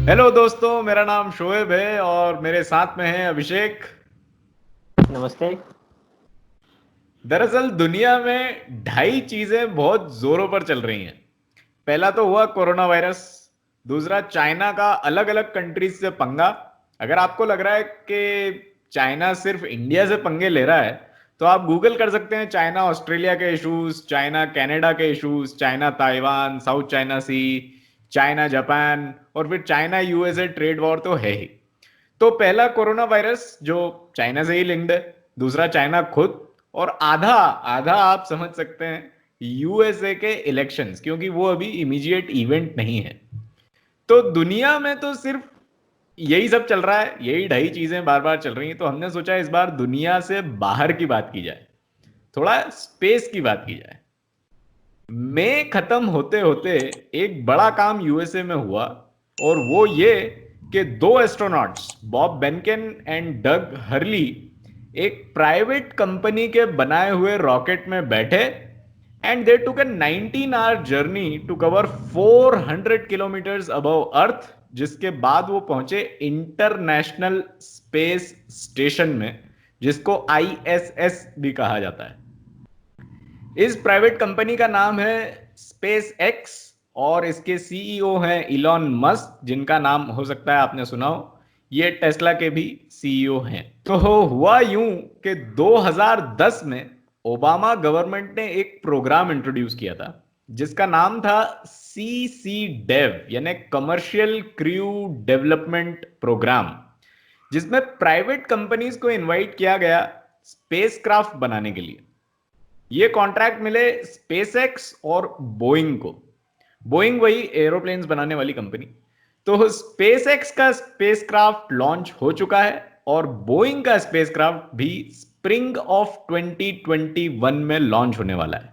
Hello दोस्तों, मेरा नाम शोएब है और मेरे साथ में है अभिषेक। नमस्ते। दरअसल दुनिया में ढाई चीजें बहुत जोरों पर चल रही हैं। पहला तो हुआ कोरोना वायरस। दूसरा, चाइना का अलग अलग कंट्रीज से पंगा। अगर आपको लग रहा है कि चाइना सिर्फ इंडिया से पंगे ले रहा है, तो आप गूगल कर सकते हैं चाइना ऑस्ट्रेलिया के इश्यूज, चाइना कनाडा के issues, China Taiwan, South China Sea, China Japan, और फिर चाइना यूएसए ट्रेड वॉर तो है ही। तो पहला कोरोना वायरस जो चाइना से ही लिंक्ड है। दूसरा, चाइना खुद। और आधा आधा आप समझ सकते हैं यूएसए के इलेक्शंस, क्योंकि वो अभी इमीडिएट इवेंट नहीं है। तो दुनिया में तो सिर्फ यही सब चल रहा है, यही ढाई चीजें बार बार चल रही हैं। तो हमने सोचा इस बार दुनिया से बाहर की बात की जाए, थोड़ा स्पेस की बात की जाए। मई खत्म होते होते एक बड़ा काम यूएसए में हुआ, और वो ये कि दो astronauts Bob Behnken and Doug Hurley एक प्राइवेट कंपनी के बनाए हुए रॉकेट में बैठे, and they took a 19 hour journey to cover 400 kilometres above earth, जिसके बाद वो पहुंचे इंटरनेशनल स्पेस स्टेशन में, जिसको आईएसएस भी कहा जाता है। इस प्राइवेट कंपनी का नाम है स्पेस एक्स, और इसके सीईओ हैं इलॉन मस्क, जिनका नाम हो सकता है आपने सुना हो। ये टेस्ला के भी सीईओ हैं। तो हुआ यूं कि 2010 में ओबामा गवर्नमेंट ने एक प्रोग्राम इंट्रोड्यूस किया था, जिसका नाम था सी सी डेव, यानी कमर्शियल क्रू डेवलपमेंट प्रोग्राम, जिसमें प्राइवेट कंपनीज को इनवाइट किया गया स्पेसक्राफ्ट बनाने के लिए। ये कॉन्ट्रैक्ट मिले स्पेसएक्स और बोइंग को। बोइंग वही एरोप्लेन्स बनाने वाली कंपनी। तो स्पेसएक्स का स्पेसक्राफ्ट लॉन्च हो चुका है, और बोइंग का स्पेसक्राफ्ट भी स्प्रिंग ऑफ 2021 में लॉन्च होने वाला है।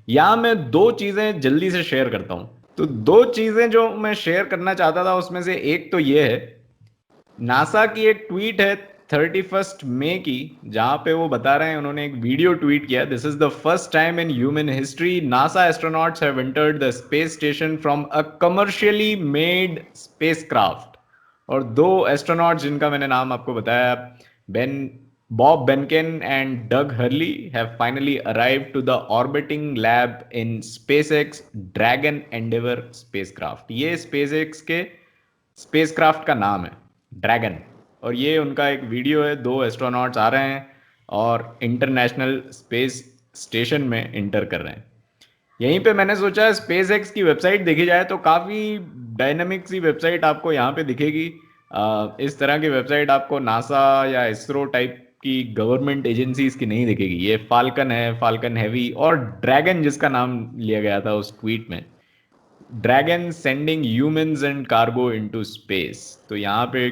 यहां मैं दो चीजें जल्दी से शेयर करता हूं। तो दो चीजें जो मैं शेयर करना चाहता था, उसमें से एक तो ये है, नासा की एक ट्वीट है 31 मई की, जहां पे वो बता रहे हैं, उन्होंने एक वीडियो ट्वीट किया, this is the first time in human history NASA astronauts have entered the space station from a commercially made spacecraft. और दो एस्ट्रोनॉट्स जिनका मैंने नाम आपको बताया, Ben Bob Behnken and Doug Hurley, have finally arrived to the orbiting lab in SpaceX Dragon Endeavour spacecraft. ये SpaceX के spacecraft का नाम है, ड्रैगन। और ये उनका एक वीडियो है, दो एस्ट्रोनॉट्स आ रहे हैं और इंटरनेशनल स्पेस स्टेशन में इंटर कर रहे हैं। यहीं पे मैंने सोचा स्पेस एक्स की वेबसाइट देखी जाए तो काफ़ी डायनामिक सी वेबसाइट आपको यहाँ पे दिखेगी। इस तरह की वेबसाइट आपको नासा या इसरो टाइप की गवर्नमेंट एजेंसीज की नहीं दिखेगी। ये फाल्कन है, फाल्कन हैवी, और ड्रैगन जिसका नाम लिया गया था उस ट्वीट में, dragon sending humans and cargo into space. तो यहाँ पे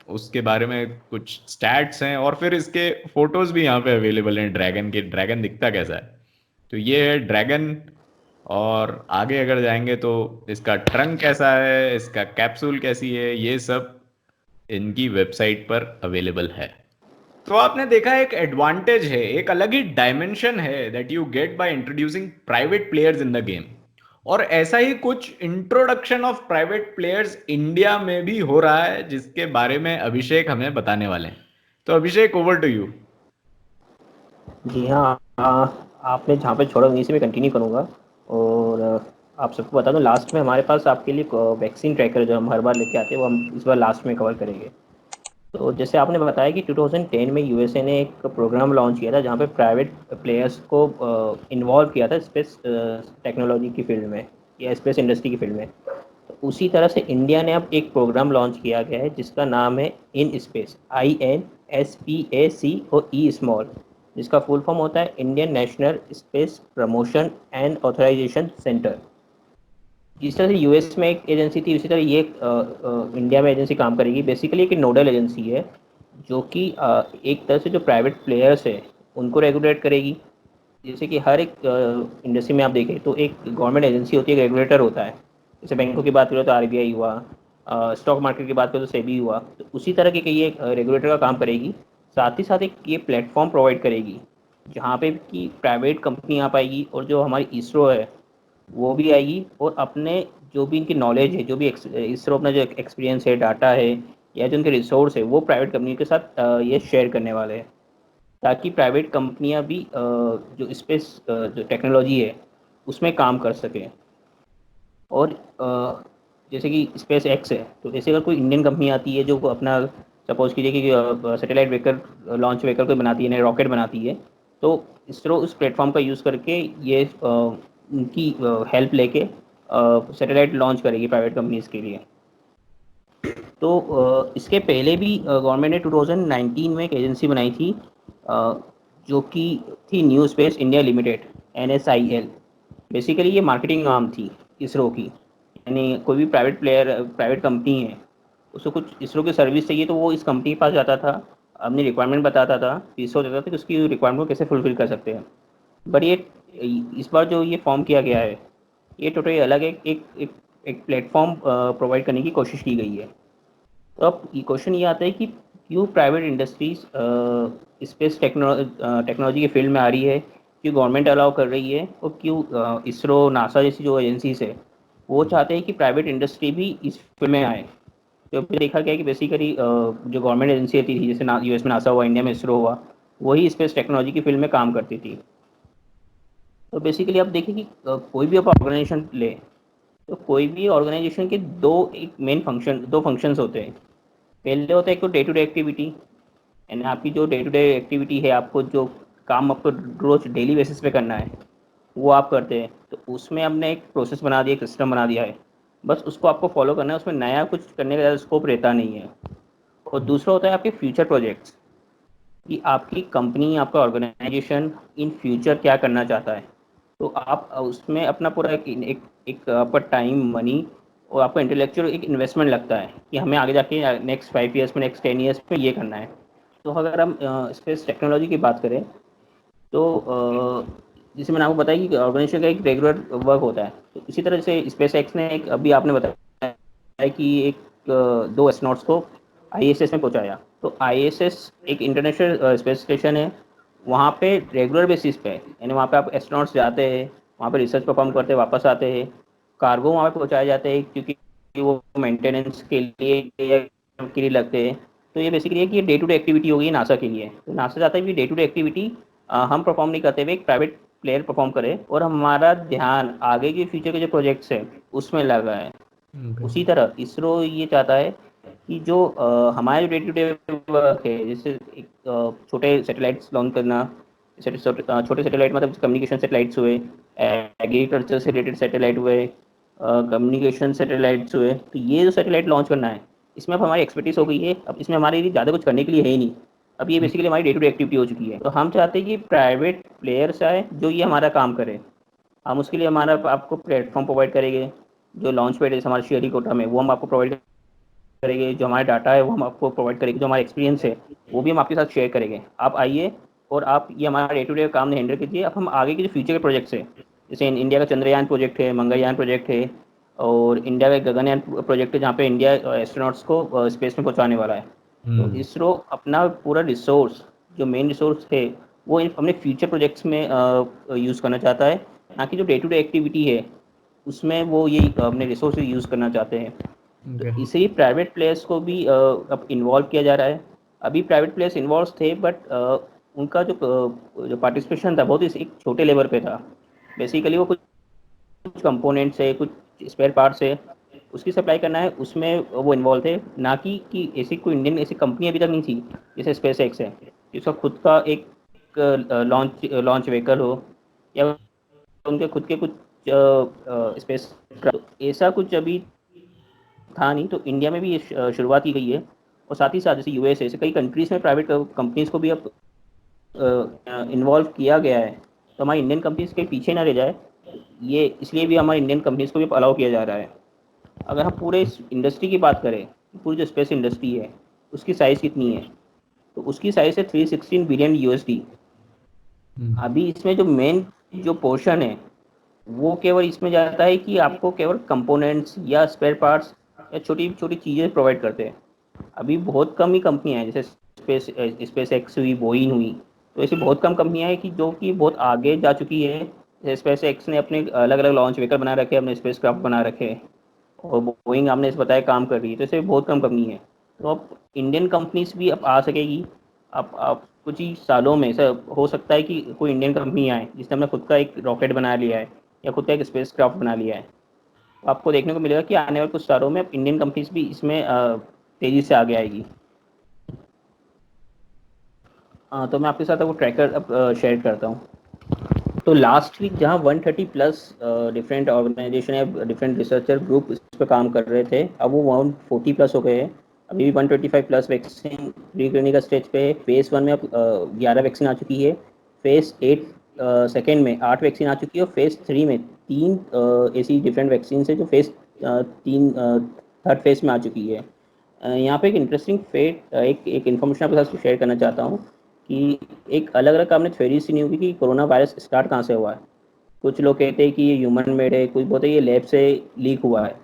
उसके बारे में कुछ स्टैट्स हैं, और फिर इसके फोटोज भी यहाँ पे अवेलेबल हैं ड्रैगन के। ड्रैगन दिखता कैसा है, तो ये है ड्रैगन। और आगे अगर जाएंगे तो इसका ट्रंक कैसा है, इसका कैप्सूल कैसी है, ये सब इनकी वेबसाइट पर अवेलेबल है। तो आपने देखा, एक एडवांटेज है, एक अलग ही डायमेंशन है that you get by introducing private players in the game. और ऐसा ही कुछ introduction of private players India में भी हो रहा है, जिसके बारे में अभिषेक हमें बताने वाले हैं। तो अभिषेक, ओवर टू यू। जी हाँ, आपने जहाँ पे छोड़ा वहीं से मैं कंटिन्यू करूँगा। और आप सबको बता दूँ, लास्ट में हमारे पास आपके लिए वैक्सीन ट्रैकर जो हम हर बार लेके आते हैं, वो हम इस बार लास्ट में कवर करेंगे। तो जैसे आपने बताया कि 2010 में यूएसए ने एक प्रोग्राम लॉन्च किया था जहाँ पे प्राइवेट प्लेयर्स को इन्वॉल्व किया था स्पेस टेक्नोलॉजी की फील्ड में या स्पेस इंडस्ट्री की फील्ड में। तो उसी तरह से इंडिया ने अब एक प्रोग्राम लॉन्च किया गया है जिसका नाम है इन स्पेस, INSPAC और ई स्मॉल, जिसका फुल फॉर्म होता है Indian National Space Promotion and Authorisation Centre. जिस तरह से यूएस में एक एजेंसी थी, उसी तरह ये इंडिया में एजेंसी काम करेगी। बेसिकली एक नोडल एजेंसी है जो कि एक तरह से जो प्राइवेट प्लेयर्स है उनको रेगुलेट करेगी। जैसे कि हर एक इंडस्ट्री में आप देखें तो एक गवर्नमेंट एजेंसी होती है, एक रेगुलेटर होता है। जैसे बैंकों की बात करें तो आरबीआई हुआ, स्टॉक मार्केट की बात करें तो सेबी हुआ। तो उसी तरह की ये रेगुलेटर का काम करेगी। साथ ही साथ एक ये प्लेटफॉर्म प्रोवाइड करेगी जहाँ पे कि प्राइवेट कंपनी आ पाएगी, और जो हमारी इसरो है वो भी आएगी, और अपने जो भी इनकी नॉलेज है, जो भी इसरो अपना जो एक्सपीरियंस है, डाटा है, या जो उनके रिसोर्स है, वो प्राइवेट कंपनी के साथ ये शेयर करने वाले हैं, ताकि प्राइवेट कंपनियां भी जो स्पेस जो टेक्नोलॉजी है उसमें काम कर सकें। और जैसे कि स्पेस एक्स है, तो ऐसे अगर कोई इंडियन कंपनी आती है जो अपना, सपोज कीजिए कि सैटेलाइट व्हीकल, लॉन्च व्हीकल कोई बनाती है, नए रॉकेट बनाती है, तो इसरो उस प्लेटफॉर्म का यूज़ करके ये उनकी हेल्प लेके सैटेलाइट लॉन्च करेगी प्राइवेट कंपनीज के लिए। तो इसके पहले भी गवर्नमेंट ने 2019 में एक एजेंसी बनाई थी, जो कि थी new space India limited, NSIL। Basically ये मार्केटिंग आर्म थी इसरो की, यानी कोई भी प्राइवेट प्लेयर, प्राइवेट कंपनी है, उसको कुछ इसरो की सर्विस चाहिए तो वो इस कंपनी के पास जाता था, अपनी रिक्वायरमेंट बताता था, इसरो देता था कि उसकी रिक्वायरमेंट को कैसे फुलफिल कर सकते हैं। बट ये इस बार जो ये फॉर्म किया गया है, ये टोटली अलग एक प्लेटफॉर्म प्रोवाइड करने की कोशिश की गई है। तो अब ये क्वेश्चन ये आता है कि क्यों प्राइवेट इंडस्ट्रीज स्पेस टेक्नोलॉजी के फील्ड में आ रही है, क्यों गवर्नमेंट अलाउ कर रही है, और क्यों इसरो, नासा जैसी जो एजेंसीज है वो चाहते हैं कि प्राइवेट इंडस्ट्री भी इस फील्ड में आए। तो फिर देखा गया कि बेसिकली जो गवर्नमेंट एजेंसी थी, जैसे US में नासा हुआ, इंडिया में इसरो हुआ, वही स्पेस टेक्नोलॉजी की फील्ड में काम करती थी। तो बेसिकली आप देखिए कि कोई भी आप ऑर्गेनाइजेशन ले, तो कोई भी ऑर्गेनाइजेशन के दो फंक्शंस होते हैं। पहले होता है एक तो डे टू डे एक्टिविटी, यानी आपकी जो डे टू डे एक्टिविटी है, आपको जो काम आपको रोज डेली बेसिस पे करना है वो आप करते हैं। तो उसमें हमने एक प्रोसेस बना दिया, एक सिस्टम बना दिया है, बस उसको आपको फॉलो करना है, उसमें नया कुछ करने का ज़्यादा स्कोप रहता नहीं है। और दूसरा होता है आपके फ्यूचर प्रोजेक्ट्स, कि आपकी कंपनी, आपका ऑर्गेनाइजेशन इन फ्यूचर क्या करना चाहता है। तो आप उसमें अपना पूरा एक आपका टाइम, मनी और आपका इंटेलेक्चुअल एक इन्वेस्टमेंट लगता है कि हमें आगे जाके नेक्स्ट 5 ईयर्स में, नेक्स्ट 10 ईयर्स में ये करना है। तो अगर हम स्पेस टेक्नोलॉजी की बात करें, तो जैसे मैंने आपको बताया कि ऑर्गेनाइजेशन का एक रेगुलर वर्क होता है, तो इसी तरह से स्पेस एक्स ने एक, अभी आपने बताया है कि एक दो एस्ट्रोनॉट्स को ISS में पहुंचाया। तो ISS एक इंटरनेशनल स्पेस स्टेशन है, वहाँ पे रेगुलर बेसिस पे, यानी वहाँ पे आप एस्ट्रोनॉट्स जाते हैं, वहाँ पे रिसर्च परफॉर्म करते हैं, वापस आते हैं, कार्गो वहाँ पे पहुँचाए जाते हैं, क्योंकि वो मेंटेनेंस के लिए लगते हैं। तो ये बेसिकली है कि ये डे टू डे एक्टिविटी होगी नासा के लिए। तो नासा चाहता है कि डे टू डे एक्टिविटी हम परफॉर्म नहीं करते हुए एक प्राइवेट प्लेयर परफॉर्म करे, और हमारा ध्यान आगे के फ्यूचर के जो प्रोजेक्ट्स हैं उसमें लगा है। ओके। उसी तरह इसरो ये चाहता है कि जो हमारे जो डे टू डे वर्क है, जैसे एक छोटे सैटेलाइट्स लॉन्च करना, छोटे सैटेलाइट मतलब कम्युनिकेशन सैटेलाइट्स हुए, एग्रीकल्चर से रिलेटेड सैटेलाइट हुए, कम्युनिकेशन सैटेलाइट्स हुए, तो ये जो सैटेलाइट लॉन्च करना है, इसमें अब हमारी एक्सपर्टीज हो गई है। अब इसमें हमारे लिए ज़्यादा कुछ करने के लिए है ही नहीं, अब ये बेसिकली हमारी डे टू डे एक्टिविटी हो चुकी है। तो हम चाहते हैं कि प्राइवेट प्लेयर्स आए जो ये हमारा काम करे। हम उसके लिए हमारा आपको प्लेटफॉर्म प्रोवाइड करेंगे, जो लॉन्च पैड है हमारे श्रीहरिकोटा में, वो हम आपको प्रोवाइड करेंगे, जो हमारा डाटा है वो हम आपको प्रोवाइड करेंगे, जो हमारा एक्सपीरियंस है वो भी हम आपके साथ शेयर करेंगे। आप आइए और आप ये हमारा डे टू डे काम हैंडल कीजिए। अब हम आगे के जो फ्यूचर के प्रोजेक्ट्स है, जैसे इंडिया का चंद्रयान प्रोजेक्ट है, मंगलयान प्रोजेक्ट है, और इंडिया का गगनयान प्रोजेक्ट है, जहाँ पे इंडिया एस्ट्रोनॉट्स को स्पेस में पहुँचाने वाला है। तो हम्म। इसरो अपना पूरा रिसोर्स, जो मेन रिसोर्स है, वो अपने फ्यूचर प्रोजेक्ट्स में यूज़ करना चाहता है, ना कि जो डे टू डे एक्टिविटी है उसमें वो ये अपने रिसोर्स यूज़ करना चाहते हैं। तो ओके। इसे प्राइवेट प्लेयर्स को भी अब इन्वॉल्व किया जा रहा है। अभी प्राइवेट प्लेयर्स इन्वॉल्व थे, बट उनका जो पार्टिसिपेशन था बहुत ही एक छोटे लेवल पे था। बेसिकली वो कुछ कंपोनेंट्स है, कुछ स्पेयर पार्ट्स है, उसकी सप्लाई करना है, उसमें वो इन्वॉल्व थे, ना कि ऐसी कोई इंडियन ऐसी कंपनी अभी तक नहीं थी जैसे स्पेस एक्स है, जिसका खुद का एक लॉन्च लॉन्च व्हीकल हो, या उनके खुद के कुछ स्पेस, ऐसा कुछ अभी था नहीं। तो इंडिया में भी ये शुरुआत की गई है, और साथ ही साथ जैसे US है, ऐसे कई कंट्रीज़ में प्राइवेट कंपनीज़ को भी अब इन्वॉल्व किया गया है। तो हमारी इंडियन कंपनीज़ के पीछे ना रह जाए, ये इसलिए भी हमारी इंडियन कंपनीज़ को भी अलाउ किया जा रहा है। अगर हम पूरे इस इंडस्ट्री की बात करें, पूरी जो स्पेस इंडस्ट्री है उसकी साइज़ कितनी है, तो उसकी साइज़ है 316 बिलियन USD। हम्म। अभी इसमें जो मेन जो पोर्शन है, वो केवल इसमें जाता है कि आपको केवल कंपोनेंट्स या स्पेयर पार्ट्स या छोटी छोटी चीज़ें प्रोवाइड करते हैं। अभी बहुत कम ही कंपनियां हैं, जैसे स्पेस एक्स हुई, बोइंग हुई, तो ऐसी बहुत कम कंपनियां हैं कि जो कि बहुत आगे जा चुकी है। जैसे स्पेस एक्स ने अपने अलग अलग लॉन्च व्हीकल बना रखे हैं, अपने स्पेस क्राफ्ट बना रखे हैं, और बोइंग आपने इस बताया काम कर रही है, तो इससे बहुत कम कंपनी है। तो अब इंडियन कंपनीज भी अब आ सकेगी। आप कुछ ही सालों में ऐसा हो सकता है कि कोई इंडियन कंपनी आए जिसने अपना खुद का एक रॉकेट बना लिया है या खुद का एक स्पेस क्राफ्ट बना लिया है। तो आपको देखने को मिलेगा कि आने वाले कुछ सालों में इंडियन कंपनीज भी इसमें तेज़ी से आगे आएगी। तो मैं आपके साथ वो ट्रैकर अब शेयर करता हूँ। तो लास्ट वीक जहाँ 130 प्लस डिफरेंट ऑर्गेनाइजेशन या डिफरेंट रिसर्चर ग्रुप इस पर काम कर रहे थे, अब वो 140 प्लस हो गए हैं। अभी भी 125 plus vaccine pre clinical stage पे है। फेज 1 में अब 11 वैक्सीन आ चुकी है। फेज 8 सेकेंड में 8 वैक्सीन आ चुकी है, और फेज 3 में 3 ऐसी डिफरेंट वैक्सीन है जो फेज 3 थर्ड फेज में आ चुकी है। यहाँ पे एक इंटरेस्टिंग एक एक इन्फॉर्मेशन आपके साथ शेयर करना चाहता हूँ कि एक अलग अलग आपने थ्योरी सुनी होगी कि कोरोना वायरस स्टार्ट कहाँ से हुआ है। कुछ लोग कहते हैं कि ये ह्यूमन मेड है, कुछ बोलते हैं ये लैब से लीक हुआ है।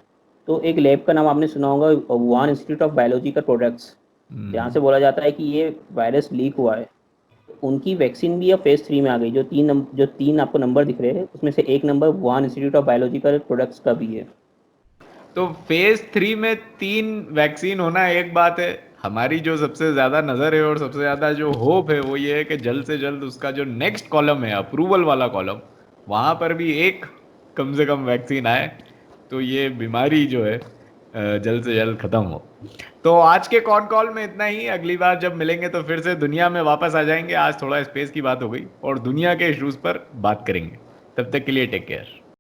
तो एक लैब का नाम आपने सुना होगा, Wuhan institute of biological products, जहाँ से बोला जाता है कि ये वायरस लीक हुआ है। उनकी वैक्सीन भी अब फेज 3 में आ गई। जो तीन आपको नंबर दिख रहे हैं उसमें से एक number Wuhan institute of biological products का भी है। तो फेज 3 में 3 वैक्सीन होना एक बात है। हमारी जो सबसे ज्यादा नजर है और सबसे ज्यादा जो होप है वो ये है कि जल्द से जल्द उसका जो नेक्स्ट कॉलम है, अप्रूवल वाला कॉलम, वहां पर भी एक कम से कम वैक्सीन आए, तो ये बीमारी जो है जल्द से जल्द खत्म हो। तो आज के कॉन कॉल में इतना ही। अगली बार जब मिलेंगे तो फिर से दुनिया में वापस आ जाएंगे। आज थोड़ा स्पेस की बात हो गई और दुनिया के इश्यूज पर बात करेंगे। तब तक के लिए टेक केयर।